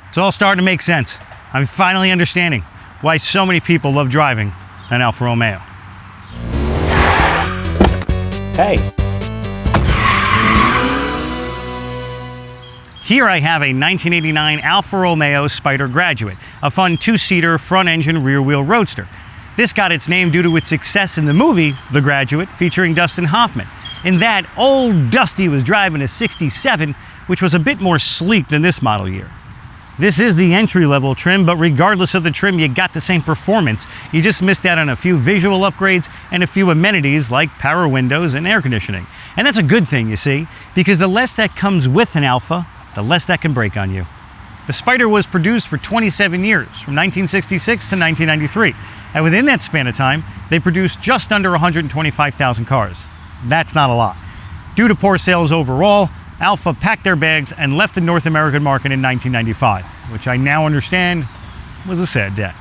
It's all starting to make sense. I'm finally understanding why so many people love driving an Alfa Romeo. Hey. Here I have a 1989 Alfa Romeo Spider Graduate, a fun two-seater front-engine rear-wheel roadster. This got its name due to its success in the movie The Graduate, featuring Dustin Hoffman. In that, old Dusty was driving a 67, which was a bit more sleek than this model year. This is the entry-level trim, but regardless of the trim, you got the same performance. You just missed out on a few visual upgrades and a few amenities like power windows and air conditioning. And that's a good thing, you see, because the less that comes with an Alfa, the less that can break on you. The Spider was produced for 27 years, from 1966 to 1993. And within that span of time, they produced just under 125,000 cars. That's not a lot. Due to poor sales overall, Alfa packed their bags and left the North American market in 1995, which I now understand was a sad day.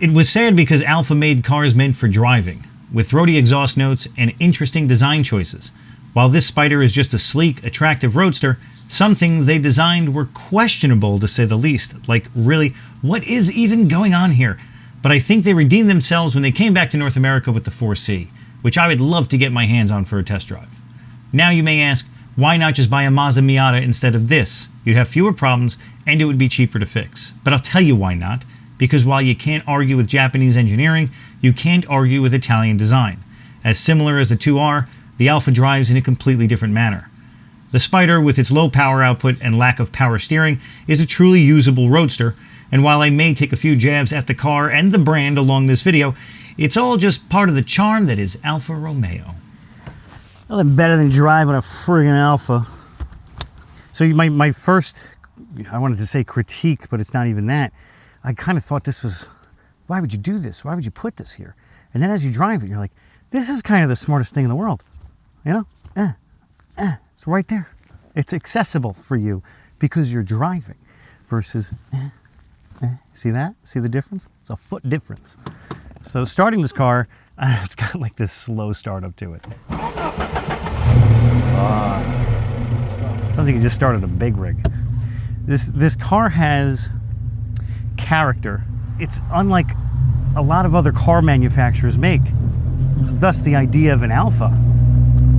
It was sad because Alfa made cars meant for driving, with throaty exhaust notes and interesting design choices. While this Spider is just a sleek, attractive roadster, some things they designed were questionable to say the least. Like, really, what is even going on here? But I think they redeemed themselves when they came back to North America with the 4C, which I would love to get my hands on for a test drive. Now you may ask, why not just buy a Mazda Miata instead of this? You'd have fewer problems and it would be cheaper to fix. But I'll tell you why not. Because while you can't argue with Japanese engineering, you can't argue with Italian design. As similar as the two are, the Alfa drives in a completely different manner. The Spider, with its low power output and lack of power steering, is a truly usable roadster, and while I may take a few jabs at the car and the brand along this video, it's all just part of the charm that is Alfa Romeo. Nothing better than driving a friggin' Alfa. So my first, I wanted to say critique, but it's not even that. I kind of thought this was, why would you do this? Why would you put this here? And then as you drive it, you're like, this is kind of the smartest thing in the world. You know? It's right there. It's accessible for you because you're driving versus, see that? See the difference? It's a foot difference. So starting this car, it's got like this slow start up to it. Sounds like you just started a big rig. This car has character. It's unlike a lot of other car manufacturers make. Thus the idea of an Alfa.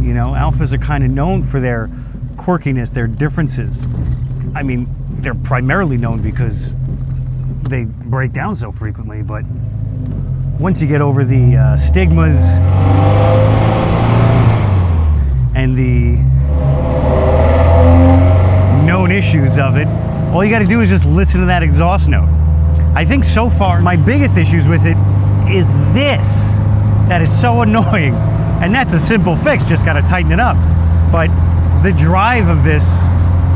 You know, Alfas are kind of known for their quirkiness, their differences. I mean, they're primarily known because they break down so frequently, but once you get over the stigmas and the known issues of it, all you got to do is just listen to that exhaust note. I think so far my biggest issues with it is this. That is so annoying. And that's a simple fix, just got to tighten it up. But the drive of this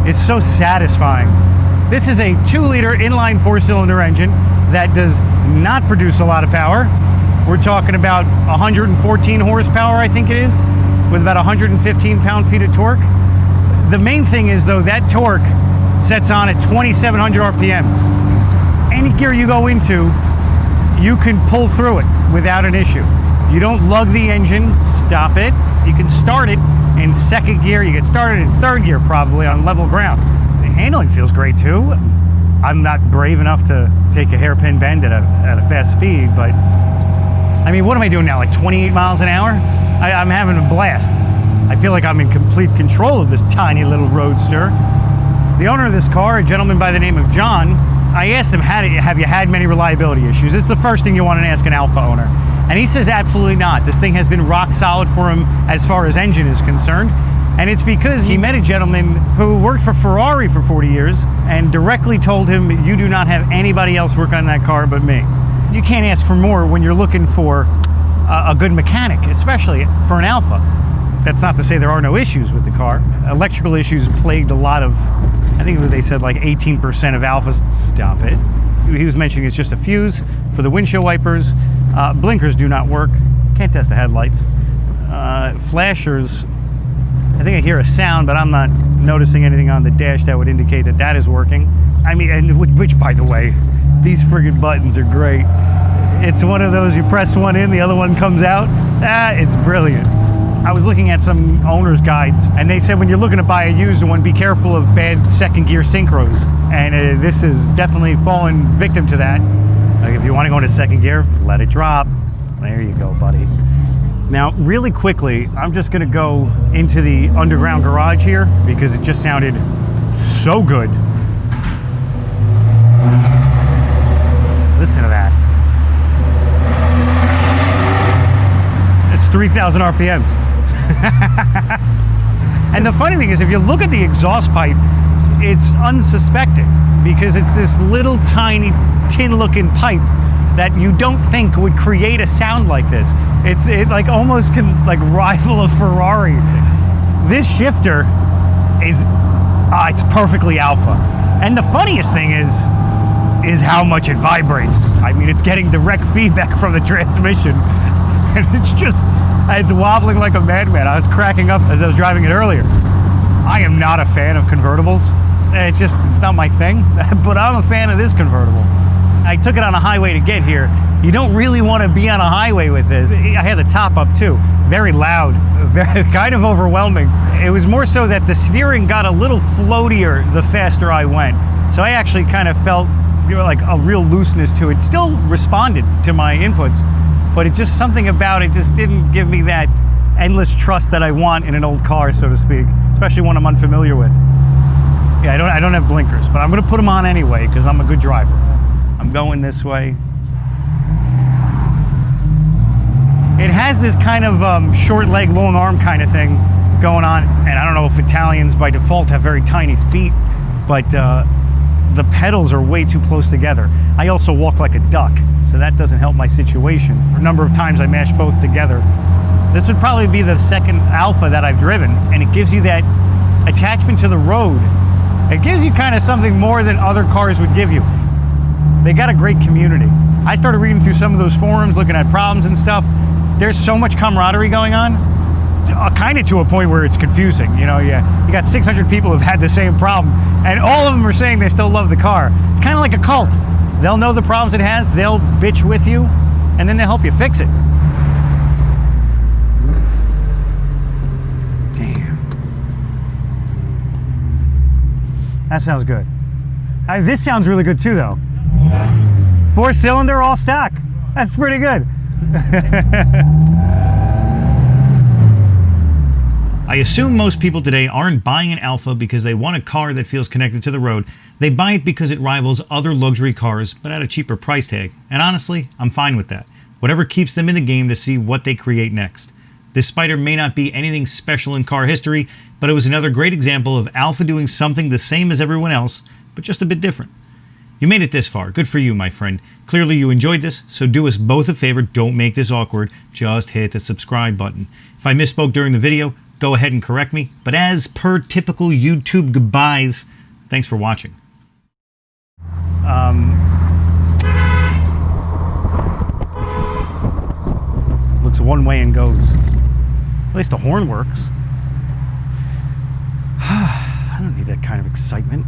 is so satisfying. This is a 2-liter inline 4-cylinder engine that does not produce a lot of power. We're talking about 114 horsepower, I think it is, with about 115 pound-feet of torque. The main thing is, though, that torque sets on at 2,700 RPMs. Any gear you go into, you can pull through it without an issue. You don't lug the engine, stop it. You can start it in second gear. You get started in third gear probably on level ground. The handling feels great too. I'm not brave enough to take a hairpin bend at a fast speed, but I mean, what am I doing now? Like 28 miles an hour? I'm having a blast. I feel like I'm in complete control of this tiny little roadster. The owner of this car, a gentleman by the name of John, I asked him, have you had many reliability issues? It's the first thing you want to ask an Alfa owner. And he says absolutely not. This thing has been rock solid for him as far as engine is concerned. And it's because he met a gentleman who worked for Ferrari for 40 years and directly told him, you do not have anybody else work on that car but me. You can't ask for more when you're looking for a good mechanic, especially for an Alfa. That's not to say there are no issues with the car. Electrical issues plagued a lot of, I think they said like 18% of Alfas. Stop it. He was mentioning it's just a fuse for the windshield wipers. Blinkers do not work. Can't test the headlights. Flashers, I think I hear a sound, but I'm not noticing anything on the dash that would indicate that that is working. I mean, and which, by the way, these friggin' buttons are great. It's one of those, you press one in, the other one comes out. It's brilliant. I was looking at some owner's guides, and they said when you're looking to buy a used one, be careful of bad second gear synchros. And this is definitely fallen victim to that. Like if you want to go into second gear, let it drop. There you go, buddy. Now, really quickly, I'm just gonna go into the underground garage here because it just sounded so good. Listen to that. It's 3,000 RPMs. And the funny thing is, if you look at the exhaust pipe, it's unsuspecting because it's this little tiny tin-looking pipe that you don't think would create a sound like this. It like almost can like rival a Ferrari. This shifter is it's perfectly Alfa. And the funniest thing is how much it vibrates. I mean, it's getting direct feedback from the transmission, and it's wobbling like a madman. I was cracking up as I was driving it earlier. I am not a fan of convertibles. It's not my thing, but I'm a fan of this convertible. I took it on a highway to get here. You don't really want to be on a highway with this. I had the top up too. Very loud, very, kind of overwhelming. It was more so that the steering got a little floatier the faster I went. So I actually kind of felt like a real looseness to it. Still responded to my inputs, but it's just something about it just didn't give me that endless trust that I want in an old car, so to speak, especially one I'm unfamiliar with. Yeah, I don't have blinkers, but I'm gonna put them on anyway because I'm a good driver. I'm going this way. It has this kind of short leg, long arm kind of thing going on, and I don't know if Italians by default have very tiny feet, but the pedals are way too close together. I also walk like a duck, so that doesn't help my situation. A number of times I mash both together. This would probably be the second Alfa that I've driven, and it gives you that attachment to the road. It gives you kind of something more than other cars would give you. They got a great community. I started reading through some of those forums, looking at problems and stuff. There's so much camaraderie going on, kind of to a point where it's confusing. You know, you got 600 people who've had the same problem, and all of them are saying they still love the car. It's kind of like a cult. They'll know the problems it has, they'll bitch with you, and then they'll help you fix it. Damn. That sounds good. This sounds really good too, though. 4-cylinder, all stock. That's pretty good. I assume most people today aren't buying an Alfa because they want a car that feels connected to the road. They buy it because it rivals other luxury cars, but at a cheaper price tag. And honestly, I'm fine with that. Whatever keeps them in the game to see what they create next. This Spider may not be anything special in car history, but it was another great example of Alfa doing something the same as everyone else, but just a bit different. You made it this far. Good for you, my friend. Clearly you enjoyed this, so do us both a favor. Don't make this awkward. Just hit the subscribe button. If I misspoke during the video, go ahead and correct me. But as per typical YouTube goodbyes, thanks for watching. Looks one way and goes. At least the horn works. I don't need that kind of excitement.